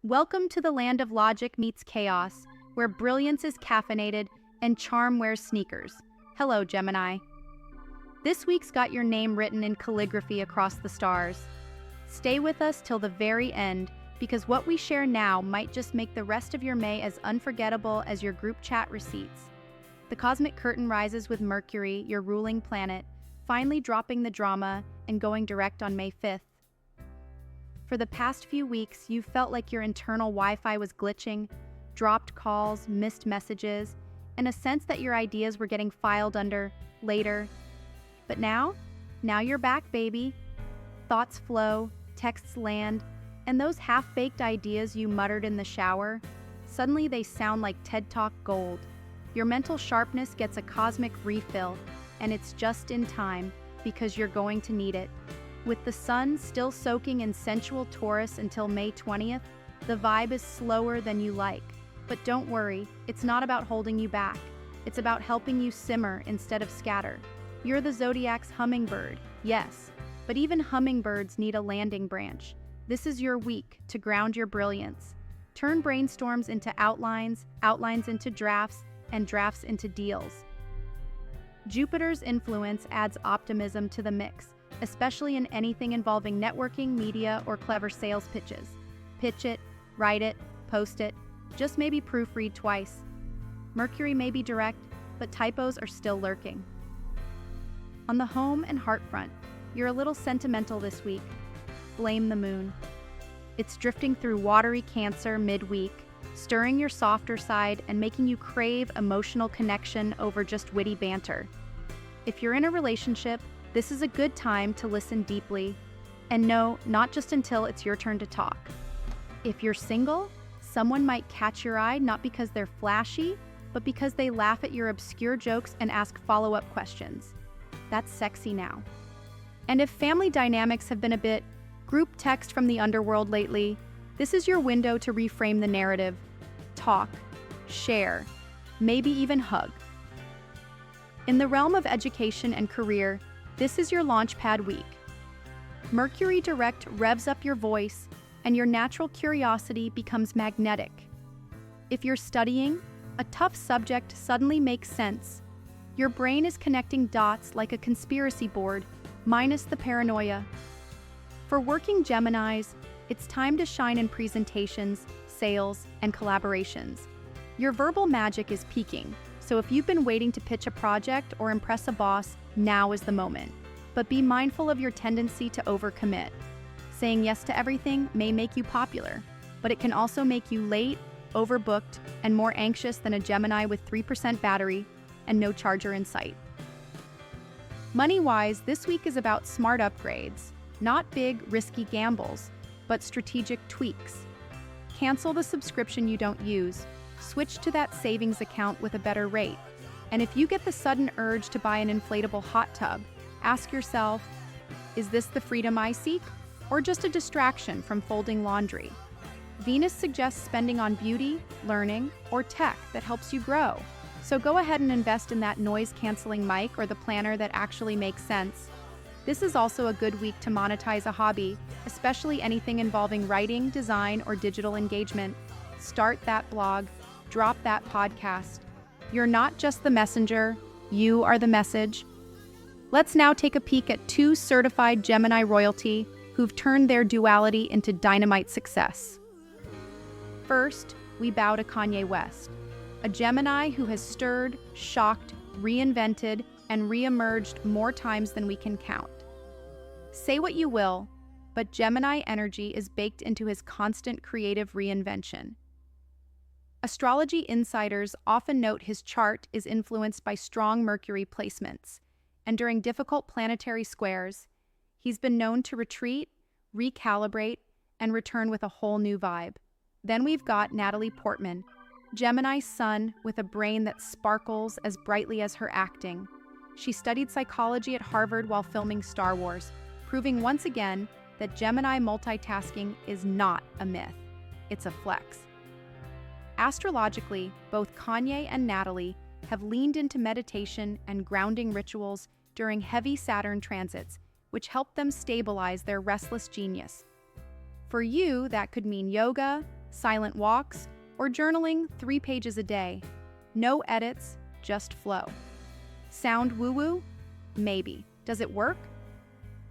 Welcome to the land of logic meets chaos, where brilliance is caffeinated and charm wears sneakers. Hello, Gemini. This week's got your name written in calligraphy across the stars. Stay with us till the very end, because what we share now might just make the rest of your May as unforgettable as your group chat receipts. The cosmic curtain rises with Mercury, your ruling planet, finally dropping the drama and going direct on May 5th. For the past few weeks, you've felt like your internal Wi-Fi was glitching, dropped calls, missed messages, and a sense that your ideas were getting filed under later. But now you're back, baby. Thoughts flow, texts land, and those half-baked ideas you muttered in the shower, suddenly they sound like TED Talk gold. Your mental sharpness gets a cosmic refill, and it's just in time, because you're going to need it. With the sun still soaking in sensual Taurus until May 20th, the vibe is slower than you like. But don't worry, it's not about holding you back. It's about helping you simmer instead of scatter. You're the Zodiac's hummingbird, yes, but even hummingbirds need a landing branch. This is your week to ground your brilliance. Turn brainstorms into outlines, outlines into drafts, and drafts into deals. Jupiter's influence adds optimism to the mix, especially in anything involving networking, media, or clever sales pitches. Pitch it, write it, post it, just maybe proofread twice. Mercury may be direct, but typos are still lurking. On the home and heart front, you're a little sentimental this week. Blame the moon. It's drifting through watery Cancer midweek, stirring your softer side and making you crave emotional connection over just witty banter. If you're in a relationship, this is a good time to listen deeply. And no, not just until it's your turn to talk. If you're single, someone might catch your eye not because they're flashy, but because they laugh at your obscure jokes and ask follow-up questions. That's sexy now. And if family dynamics have been a bit group text from the underworld lately, this is your window to reframe the narrative. Talk, share, maybe even hug. In the realm of education and career, this is your launchpad week. Mercury direct revs up your voice, and your natural curiosity becomes magnetic. If you're studying, a tough subject suddenly makes sense. Your brain is connecting dots like a conspiracy board, minus the paranoia. For working Geminis, it's time to shine in presentations, sales, and collaborations. Your verbal magic is peaking, so if you've been waiting to pitch a project or impress a boss, now is the moment. But be mindful of your tendency to overcommit. Saying yes to everything may make you popular, but it can also make you late, overbooked, and more anxious than a Gemini with 3% battery and no charger in sight. Money-wise, this week is about smart upgrades, not big, risky gambles, but strategic tweaks. Cancel the subscription you don't use, switch to that savings account with a better rate, and if you get the sudden urge to buy an inflatable hot tub, ask yourself, is this the freedom I seek, or just a distraction from folding laundry? Venus suggests spending on beauty, learning, or tech that helps you grow. So go ahead and invest in that noise-canceling mic or the planner that actually makes sense. This is also a good week to monetize a hobby, especially anything involving writing, design, or digital engagement. Start that blog, drop that podcast. You're not just the messenger, you are the message. Let's now take a peek at two certified Gemini royalty who've turned their duality into dynamite success. First, we bow to Kanye West, a Gemini who has stirred, shocked, reinvented, and re-emerged more times than we can count. Say what you will, but Gemini energy is baked into his constant creative reinvention. Astrology insiders often note his chart is influenced by strong Mercury placements, and during difficult planetary squares, he's been known to retreat, recalibrate, and return with a whole new vibe. Then we've got Natalie Portman, Gemini's sun with a brain that sparkles as brightly as her acting. She studied psychology at Harvard while filming Star Wars, proving once again that Gemini multitasking is not a myth. It's a flex. Astrologically, both Kanye and Natalie have leaned into meditation and grounding rituals during heavy Saturn transits, which help them stabilize their restless genius. For you, that could mean yoga, silent walks, or journaling 3 pages a day. No edits, just flow. Sound woo-woo? Maybe. Does it work?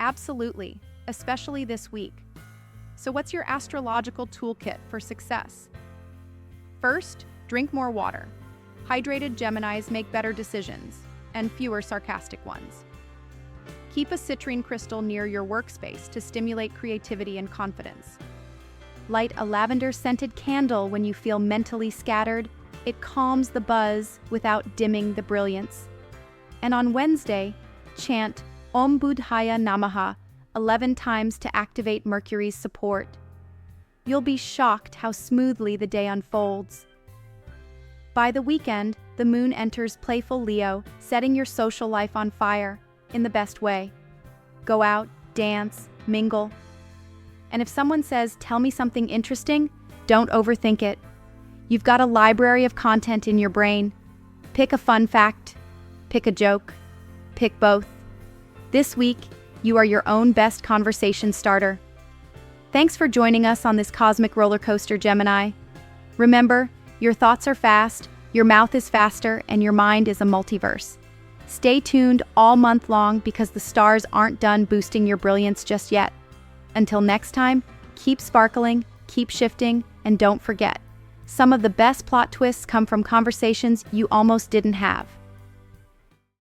Absolutely, especially this week. So what's your astrological toolkit for success? First, drink more water. Hydrated Geminis make better decisions, and fewer sarcastic ones. Keep a citrine crystal near your workspace to stimulate creativity and confidence. Light a lavender-scented candle when you feel mentally scattered. It calms the buzz without dimming the brilliance. And on Wednesday, chant Om Buddhaya Namaha 11 times to activate Mercury's support. You'll be shocked how smoothly the day unfolds. By the weekend, the moon enters playful Leo, setting your social life on fire in the best way. Go out, dance, mingle. And if someone says, "Tell me something interesting," don't overthink it. You've got a library of content in your brain. Pick a fun fact, pick a joke, pick both. This week, you are your own best conversation starter. Thanks for joining us on this cosmic roller coaster, Gemini. Remember, your thoughts are fast, your mouth is faster, and your mind is a multiverse. Stay tuned all month long because the stars aren't done boosting your brilliance just yet. Until next time, keep sparkling, keep shifting, and don't forget, some of the best plot twists come from conversations you almost didn't have.